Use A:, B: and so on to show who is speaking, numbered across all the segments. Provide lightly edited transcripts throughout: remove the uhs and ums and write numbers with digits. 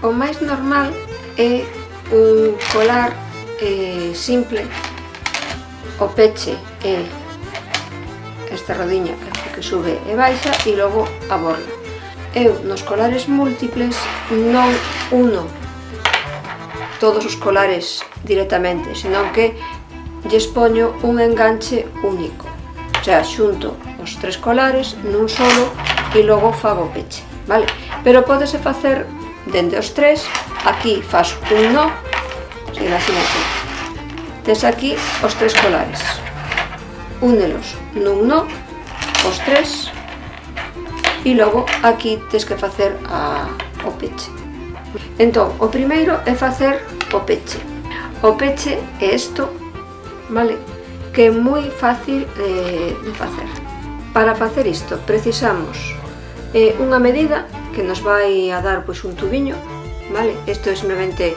A: O máis normal é un colar simple. O peche é esta rodiña que sube e baixa e logo a borla. Eu nos colares múltiples non uno todos os colares directamente, senón que lles poño un enganche único. O sea, xunto os 3 colares nun solo e logo fago o peche, vale? Pero pódese facer dende os 3, aquí faz un nó, imagínate, tes aquí os 3 colares, únelos nun nó, os 3, e logo aquí tes que facer o peche. Entón, o primeiro é facer o peche. O peche é isto, vale? Que é moi fácil de facer. Para facer isto precisamos unha medida que nos vai a dar pois un tubiño, vale? Isto é simplemente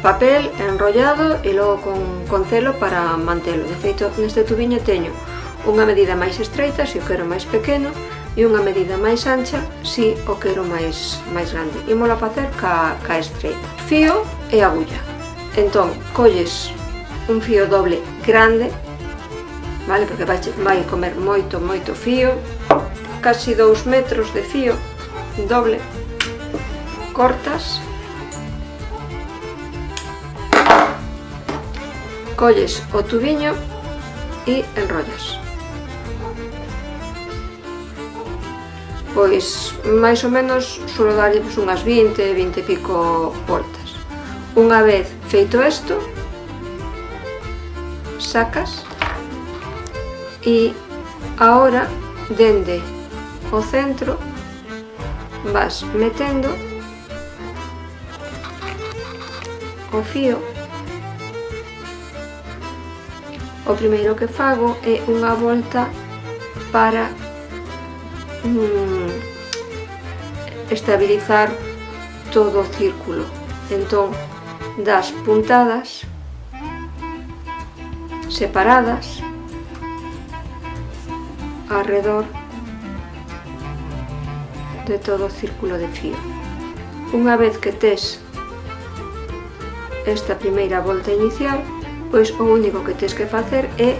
A: papel enrollado e logo con celo para mantelo. De feito, neste tubiño teño unha medida máis estreita se o quero máis pequeno e unha medida máis ancha se o quero máis grande. Ímola facer ca estreita. Fío e agulla. Entón, colles un fío doble grande, vale? Porque vai comer moito fío, casi 2 metros de fío doble, cortas, colles o tubiño e enrollas. Pois máis ou menos suelo darlle unhas 20 e pico voltas. Unha vez feito isto, sacas e agora dende o centro vas metendo o fío. O primeiro que fago é unha volta para estabilizar todo o círculo. Entón, das puntadas separadas alrededor de todo o círculo de fío. Unha vez que tes esta primeira volta inicial, pois o único que tes que facer é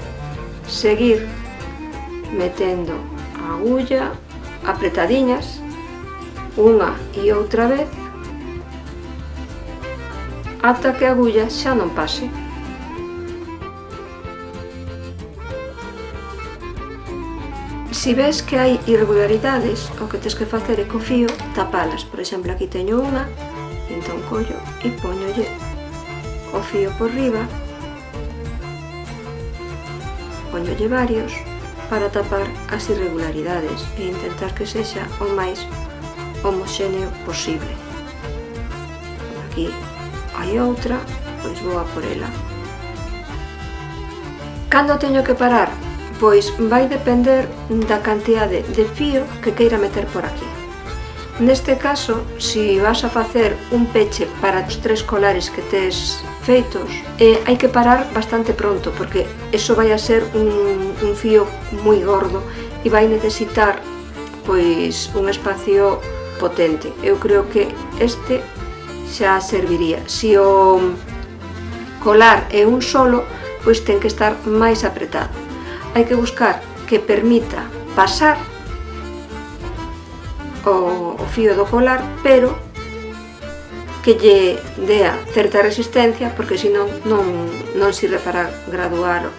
A: seguir metendo a agulla apretadiñas unha e outra vez ata que a agulla xa non pase. Si ves que hai irregularidades, o que tens que facer é co fío tapalas. Por exemplo, aquí teño unha, entón collo e poñolle o fío por riba, poñolle varios para tapar as irregularidades e intentar que sexa o máis homoxéneo posible. Aquí hai outra, pois vou a por ela. Cando teño que parar? Pois vai depender da cantidade de fío que queira meter por aquí. Neste caso, se vas a facer un peche para os 3 colares que tes feitos, hai que parar bastante pronto, porque eso vai a ser un fío moi gordo e vai necesitar pois un espacio potente. Eu creo que este xa serviría. Se o colar é un solo, pois ten que estar máis apretado. Hai que buscar que permita pasar o fío do colar, pero que lle dea certa resistencia, porque senón non sirve para graduar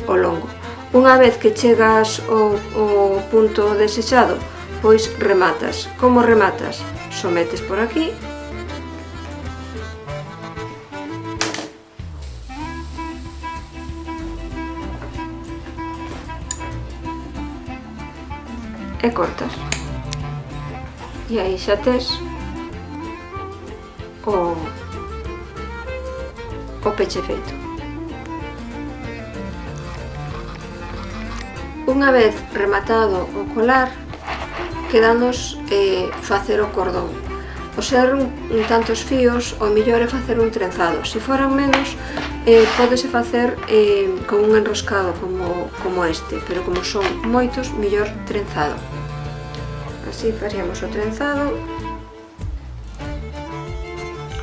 A: o longo. Unha vez que chegas ao punto desexado, pois rematas. Como rematas? Sometes por aquí e cortas. E aí xa tes o peche feito. Unha vez rematado o colar, quedanos facer o cordón. O ser tantos fíos, o mellor é facer un trenzado. Se foran menos, pódese facer con un enroscado como este, pero como son moitos, mellor trenzado. Así faríamos o trenzado.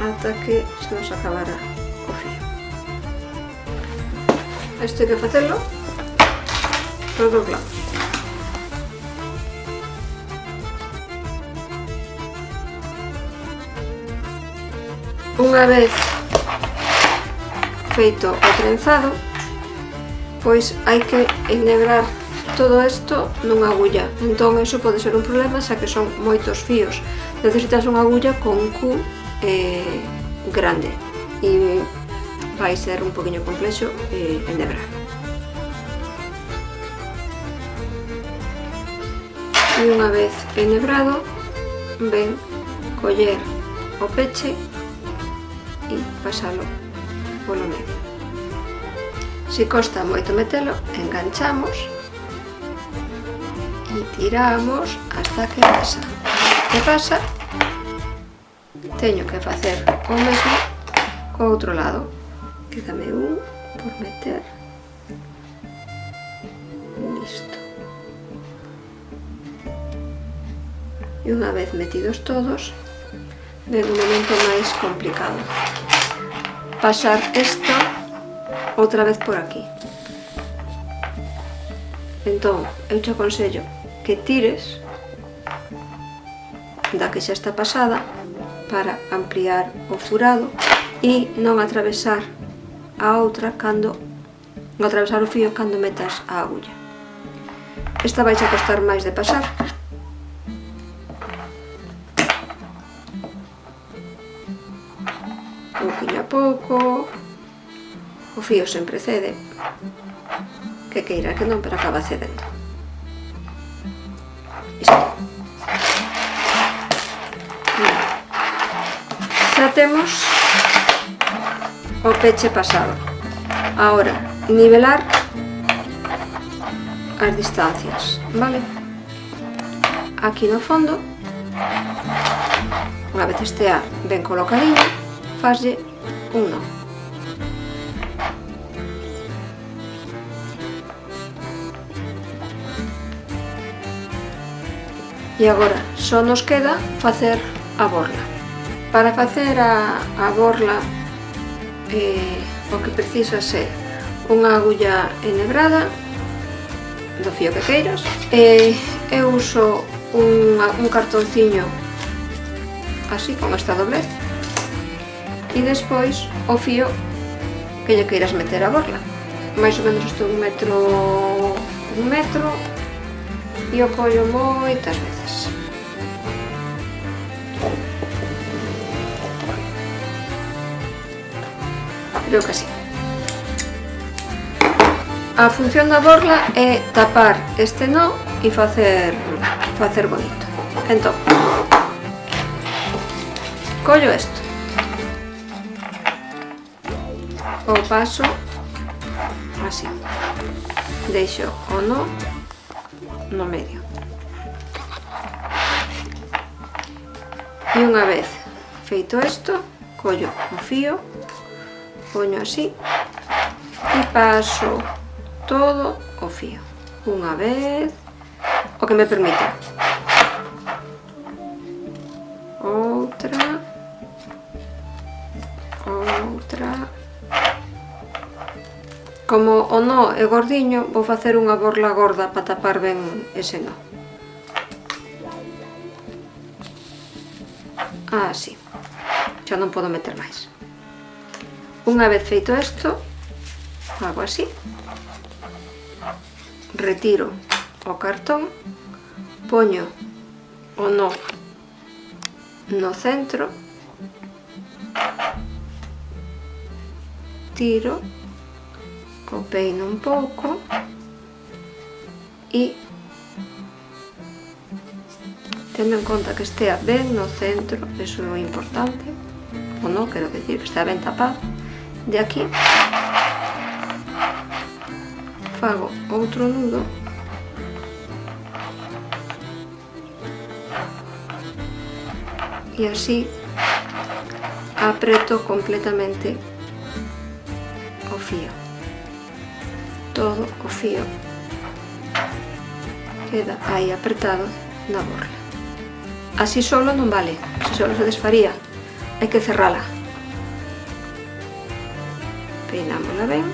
A: ata que se nos acabara o fío. Isto hai que facelo por dos lados. Unha vez feito o trenzado, pois hai que ennebrar todo isto nunha agulla. Entón, iso pode ser un problema, xa que son moitos fíos. Necesitas unha agulla con un cu grande e vai ser un poquinho complexo ennebrar. E unha vez ennebrado, ven coller o peche e pasalo polo medio. Se costa moito metelo, enganchamos e tiramos hasta que pasa. Que pasa? Teño que facer o mesmo co outro lado. Quédame un por meter. Listo. E unha vez metidos todos, ven un momento máis complicado. Pasar isto outra vez por aquí. Entón, eu te aconsello que tires da que xa está pasada para ampliar o furado e non atravesar a outra non atravesar o fío cando metas a agulla. Esta vai a costar máis de pasar. Pouquinho a pouco, o fío sempre cede, que queira que non, pero acaba cedendo. Isto. Xa temos o peche pasado. Ahora, nivelar as distancias, vale? Aquí no fondo, unha vez estea ben colocadinho, faslle un nó. E agora só nos queda facer a borla. Para facer a borla o que precisas é unha agulla ennebrada do fío que queiras. Eu uso un cartonciño así, con esta doblez, e despois o fío que lle queiras meter a borla. Mais ou menos isto un metro, e o collo moitas veces. Creo que así. A función da borla é tapar este nó e facer bonito. Entón, collo isto, o paso así, deixo o nó no medio e unha vez feito isto, collo o fío, poño así e paso todo o fío unha vez, o que me permita. Outra. Como o nó é gordiño, vou facer unha borla gorda para tapar ben ese nó. Así. Xa non podo meter máis. Unha vez feito isto, fago así. Retiro o cartón, poño o nó no centro, tiro, o peino un pouco e tendo en conta que estea ben no centro, eso é o importante, o non, quero decir, que estea ben tapado. De aquí fago outro nudo e así apreto completamente o fío. Todo o fío queda aí apretado na borla. Así solo non vale, así solo se desfaría, hai que cerrala. peinámola ben,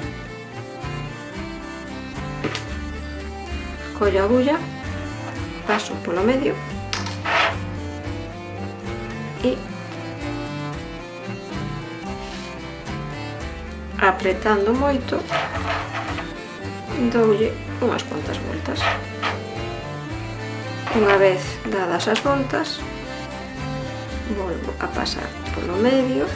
A: collo a agulla, paso polo medio e apretando moito doulle unhas cuantas voltas. Unha vez dadas as voltas, volvo a pasar polo medio,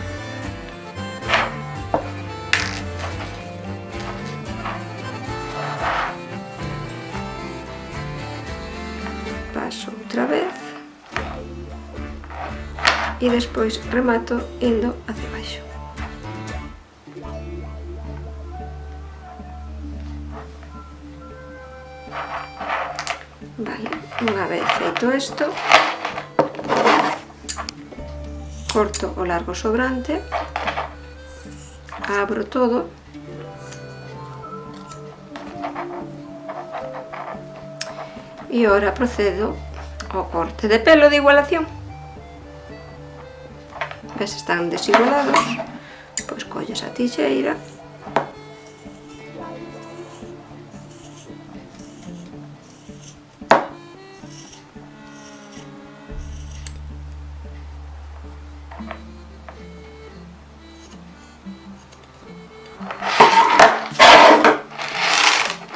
A: paso outra vez e despois remato indo hacia baixo. Vale, unha vez feito isto, corto o largo sobrante, abro todo e agora procedo ao corte de pelo de igualación. Ves, están desigualados, pois colles a tixeira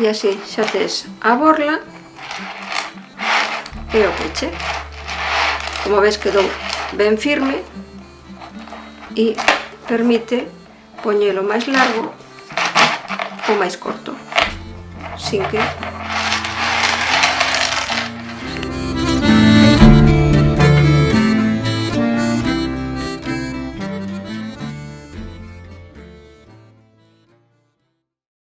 A: e así xa tes a borla e o peche. Como ves, quedou ben firme e permite poñelo máis largo ou máis corto sin que